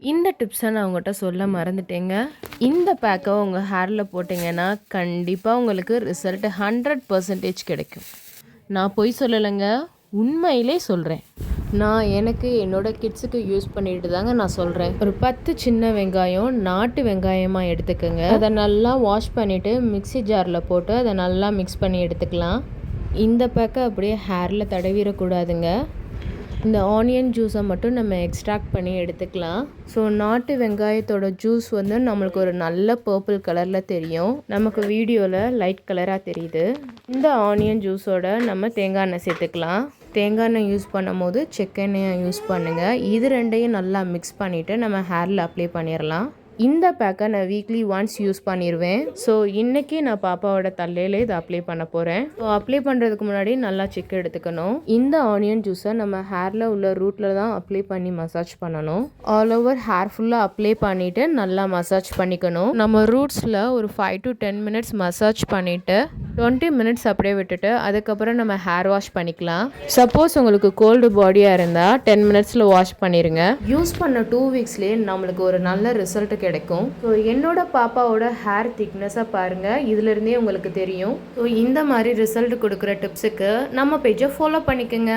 இந்த டிப்ஸை நான் உங்கள்கிட்ட சொல்ல மறந்துட்டேங்க. இந்த பேக்கை உங்கள் ஹேரில் போட்டிங்கன்னா கண்டிப்பாக உங்களுக்கு ரிசல்ட் 100% கிடைக்கும். நான் பொய் சொல்லலைங்க, உண்மையிலே சொல்கிறேன். நான் எனக்கு என்னோடய கிட்ஸுக்கு யூஸ் பண்ணிட்டு தாங்க நான் சொல்கிறேன். ஒரு 10 சின்ன வெங்காயம் நாட்டு வெங்காயமாக எடுத்துக்கோங்க. அதை நல்லா வாஷ் பண்ணிவிட்டு மிக்ஸி ஜாரில் போட்டு அதை நல்லா மிக்ஸ் பண்ணி எடுத்துக்கலாம். இந்த பேக்கை அப்படியே ஹேரில் தடவிடக்கூடாதுங்க. இந்த ஆனியன் ஜூஸை மட்டும் நம்ம எக்ஸ்ட்ராக்ட் பண்ணி எடுத்துக்கலாம். ஸோ நாட்டு வெங்காயத்தோட ஜூஸ் வந்து நம்மளுக்கு ஒரு நல்ல பர்பிள் கலரில் தெரியும். நமக்கு வீடியோவில் லைட் கலராக தெரியுது. இந்த ஆனியன் ஜூஸோட நம்ம தேங்காய் எண்ணெய் சேர்த்துக்கலாம். தேங்காய் எண்ணெய் யூஸ் பண்ணும் போது செக்கெண்ணெயை யூஸ் பண்ணுங்கள். இது ரெண்டையும் நல்லா மிக்ஸ் பண்ணிவிட்டு நம்ம ஹேரில் அப்ளை பண்ணிடலாம். இந்த பேக்கை நான் வீக்லி ஒன்ஸ் யூஸ் பண்ணிடுவேன். ஸோ இன்றைக்கி நான் பாப்பாவோட தலையில் இதை அப்ளை பண்ண போகிறேன். ஸோ அப்ளை பண்ணுறதுக்கு முன்னாடி நல்லா செக் எடுத்துக்கணும். இந்த ஆனியன் ஜூஸை நம்ம ஹேரில் உள்ள ரூட்டில் தான் அப்ளை பண்ணி மசாஜ் பண்ணணும். ஆல் ஓவர் ஹேர் ஃபுல்லாக அப்ளை பண்ணிவிட்டு நல்லா மசாஜ் பண்ணிக்கணும். நம்ம ரூட்ஸில் ஒரு 5 to 10 minutes மசாஜ் பண்ணிவிட்டு 20 minutes அப்படியே விட்டுட்டு அதுக்கப்புறம் நம்ம ஹேர் வாஷ் பண்ணிக்கலாம். சப்போஸ் உங்களுக்கு கோல்டு பாடியாக இருந்தால் 10 minutesல வாஷ் பண்ணிடுங்க. யூஸ் பண்ண 2 weeksலேயே நம்மளுக்கு ஒரு நல்ல ரிசல்ட் கிடைக்கும். ஸோ என்னோட பாப்பாவோட ஹேர் திக்னஸை பாருங்கள், இதிலிருந்தே உங்களுக்கு தெரியும். ஸோ இந்த மாதிரி ரிசல்ட் கொடுக்குற டிப்ஸுக்கு நம்ம பேஜை ஃபாலோ பண்ணிக்கோங்க.